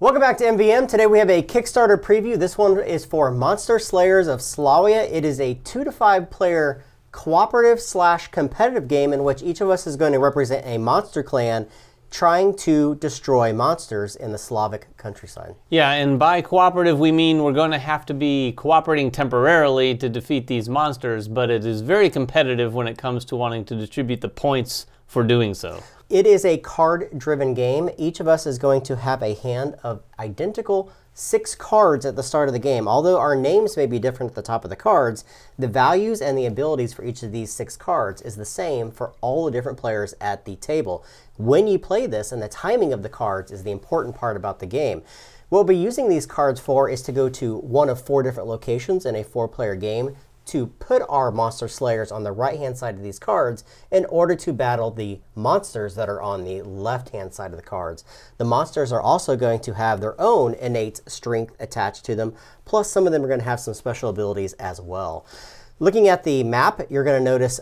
Welcome back to MVM. Today we have a Kickstarter preview. This one is for Monster Slayers of Slawia. It is a 2 to 5 player cooperative / competitive game in which each of us is going to represent a monster clan trying to destroy monsters in the Slavic countryside. Yeah, and by cooperative we mean we're going to have to be cooperating temporarily to defeat these monsters, but it is very competitive when it comes to wanting to distribute the points for doing so. It is a card-driven game. Each of us is going to have a hand of identical 6 cards at the start of the game. Although our names may be different at the top of the cards, the values and the abilities for each of these 6 cards is the same for all the different players at the table. When you play this, and the timing of the cards is the important part about the game. What we'll be using these cards for is to go to one of 4 different locations in a 4-player game to put our monster slayers on the right-hand side of these cards in order to battle the monsters that are on the left-hand side of the cards. The monsters are also going to have their own innate strength attached to them, plus some of them are going to have some special abilities as well. Looking at the map, you're going to notice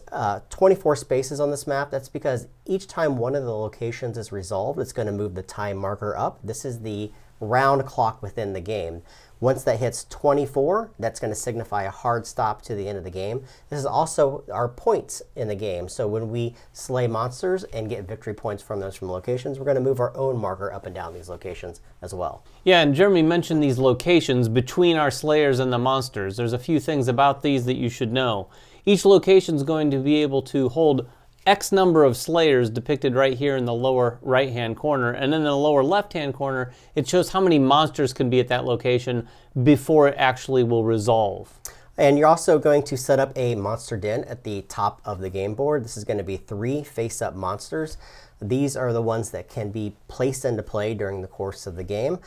24 spaces on this map. That's because each time one of the locations is resolved, it's going to move the time marker up. This is the round clock within the game. Once that hits 24, that's going to signify a hard stop to the end of the game. This is also our points in the game. So when we slay monsters and get victory points from those from locations, we're going to move our own marker up and down these locations as well. Yeah, and Jeremy mentioned these locations between our slayers and the monsters. There's a few things about these that you should know. Each location is going to be able to hold X number of slayers depicted right here in the lower right-hand corner. And in the lower left-hand corner, it shows how many monsters can be at that location before it actually will resolve. And you're also going to set up a monster den at the top of the game board. This is going to be 3 face-up monsters. These are the ones that can be placed into play during the course of the game.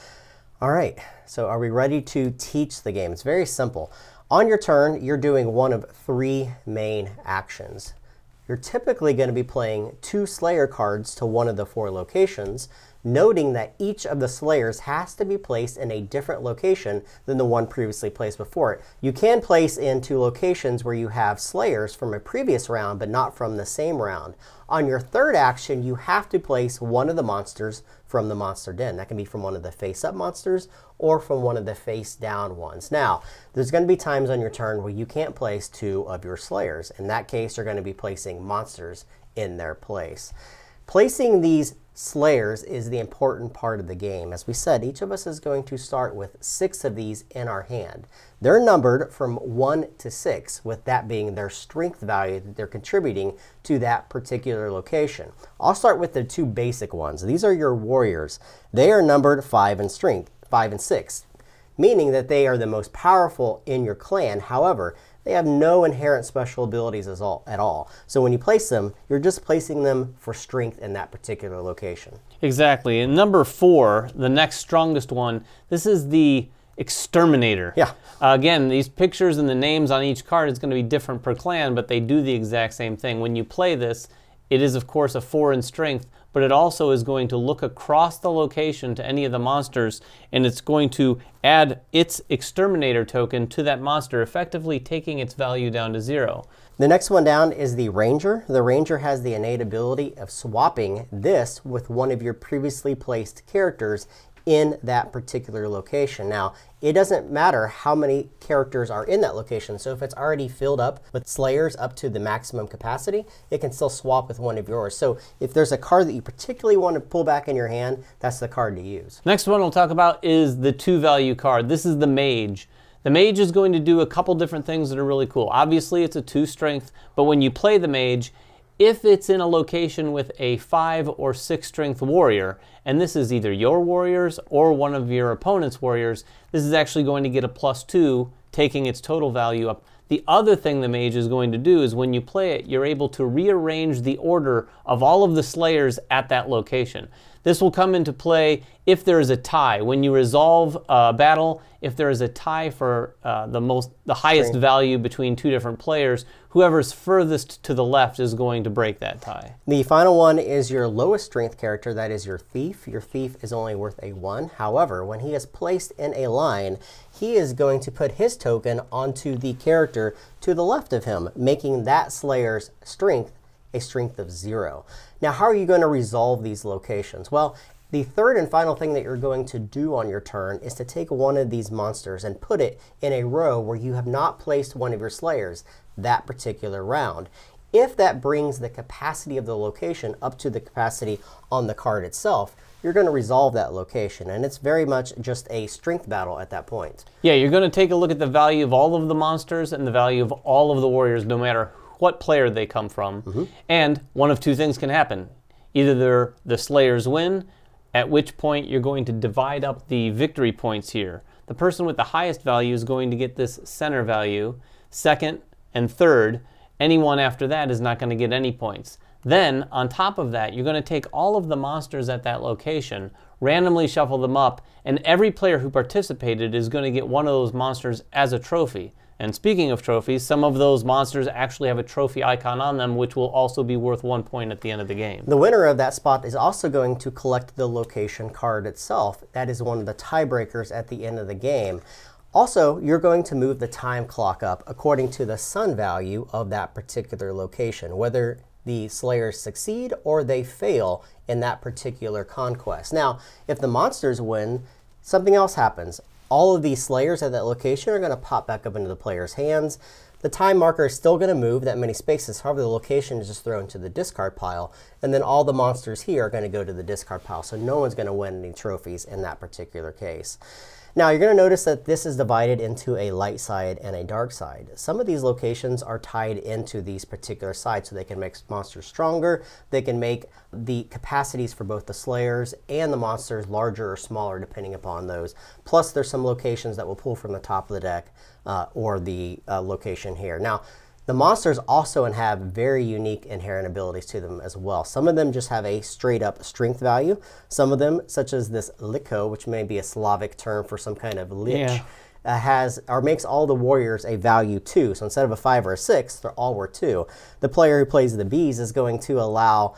All right, so are we ready to teach the game? It's very simple. On your turn, you're doing one of 3 main actions. You're typically going to be playing 2 Slayer cards to one of the 4 locations, noting that each of the Slayers has to be placed in a different location than the one previously placed before it. You can place into locations where you have Slayers from a previous round, but not from the same round. On your third action, you have to place one of the monsters from the monster den. That can be from one of the face-up monsters or from one of the face-down ones. Now, there's going to be times on your turn where you can't place 2 of your Slayers. In that case, you're going to be placing monsters in their place. Placing these Slayers is the important part of the game. As we said, each of us is going to start with 6 of these in our hand. They're numbered from 1 to 6, with that being their strength value that they're contributing to that particular location. I'll start with the 2 basic ones. These are your warriors. They are numbered 5 in strength, 5 and 6, meaning that they are the most powerful in your clan. However, they have no inherent special abilities at all. So when you place them, you're just placing them for strength in that particular location. Exactly. And number 4, the next strongest one, this is the Exterminator. Yeah. Again, these pictures and the names on each card is going to be different per clan, but they do the exact same thing. When you play this, it is of course a 4 in strength, but it also is going to look across the location to any of the monsters, and it's going to add its Exterminator token to that monster, effectively taking its value down to 0. The next one down is the Ranger. The Ranger has the innate ability of swapping this with one of your previously placed characters in that particular location. Now, it doesn't matter how many characters are in that location. So if it's already filled up with Slayers up to the maximum capacity, it can still swap with one of yours. So if there's a card that you particularly want to pull back in your hand, that's the card to use. Next one we'll talk about is the 2-value card. This is the Mage. The Mage is going to do a couple different things that are really cool. Obviously, it's a 2 strength, but when you play the Mage, if it's in a location with a 5 or 6 strength warrior, and this is either your warriors or one of your opponent's warriors, this is actually going to get a +2, taking its total value up. The other thing the Mage is going to do is when you play it, you're able to rearrange the order of all of the Slayers at that location. This will come into play if there is a tie. When you resolve a battle, if there is a tie for the highest value between 2 different players, whoever's furthest to the left is going to break that tie. The final one is your lowest strength character, that is your Thief. Your Thief is only worth a 1. However, when he is placed in a line, he is going to put his token onto the character to the left of him, making that Slayer's strength a strength of 0. Now, how are you going to resolve these locations? Well, The third and final thing that you're going to do on your turn is to take one of these monsters and put it in a row where you have not placed one of your Slayers that particular round. If that brings the capacity of the location up to the capacity on the card itself, you're going to resolve that location, and it's very much just a strength battle at that point. Yeah, you're going to take a look at the value of all of the monsters and the value of all of the warriors, no matter what player they come from. And one of two things can happen. Either the Slayers win, at which point you're going to divide up the victory points here. The person with the highest value is going to get this center value. Second and third, anyone after that is not going to get any points. Then, on top of that, you're going to take all of the monsters at that location, randomly shuffle them up, and every player who participated is going to get one of those monsters as a trophy. And speaking of trophies, some of those monsters actually have a trophy icon on them, which will also be worth 1 point at the end of the game. The winner of that spot is also going to collect the location card itself. That is one of the tiebreakers at the end of the game. Also, you're going to move the time clock up according to the sun value of that particular location, whether the Slayers succeed or they fail in that particular conquest. Now, if the monsters win, something else happens. All of these Slayers at that location are going to pop back up into the player's hands. The time marker is still going to move that many spaces. However, the location is just thrown to the discard pile. And then all the monsters here are going to go to the discard pile. So no one's going to win any trophies in that particular case. Now, you're going to notice that this is divided into a light side and a dark side. Some of these locations are tied into these particular sides, so they can make monsters stronger. They can make the capacities for both the Slayers and the monsters larger or smaller, depending upon those. Plus, there's some locations that will pull from the top of the deck or the location here. Now, the monsters also have very unique inherent abilities to them as well. Some of them just have a straight up strength value. Some of them, such as this Liko, which may be a Slavic term for some kind of lich, makes all the warriors a value 2. So instead of a 5 or a 6, they're all worth 2. The player who plays the bees is going to allow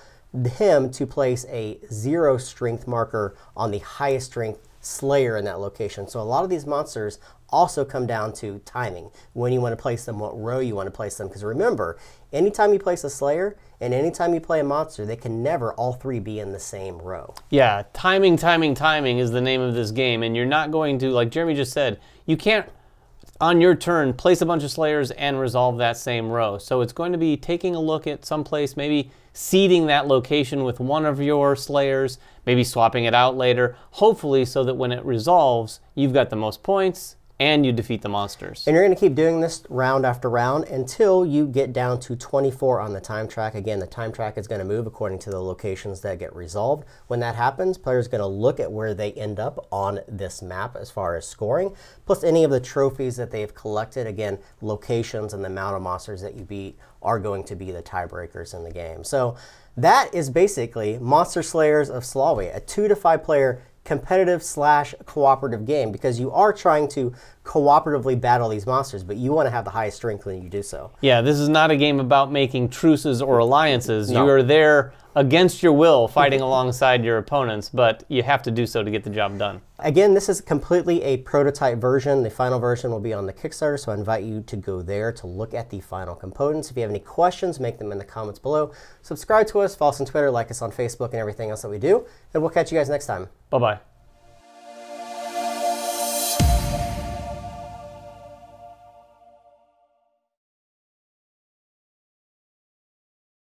him to place a 0 strength marker on the highest strength Slayer in that location. So a lot of these monsters also come down to timing, when you want to place them, what row you want to place them. Because remember, anytime you place a Slayer and anytime you play a monster, they can never all three be in the same row. Yeah, timing is the name of this game, and you're not going to, like Jeremy just said, you can't, on your turn, place a bunch of Slayers and resolve that same row. So it's going to be taking a look at some place, maybe seeding that location with one of your Slayers, maybe swapping it out later, hopefully so that when it resolves, you've got the most points and you defeat the monsters. And you're going to keep doing this round after round until you get down to 24 on the time track. Again, the time track is going to move according to the locations that get resolved. When that happens, players are going to look at where they end up on this map as far as scoring, plus any of the trophies that they've collected. Again, locations and the amount of monsters that you beat are going to be the tiebreakers in the game. So that is basically Monster Slayers of Slawia, a 2 to 5 player competitive / cooperative game, because you are trying to cooperatively battle these monsters, but you want to have the highest strength when you do so. Yeah, this is not a game about making truces or alliances. No. You are there against your will, fighting alongside your opponents, but you have to do so to get the job done. Again, this is completely a prototype version. The final version will be on the Kickstarter, so I invite you to go there to look at the final components. If you have any questions, make them in the comments below. Subscribe to us, follow us on Twitter, like us on Facebook, and everything else that we do. And we'll catch you guys next time. Bye-bye.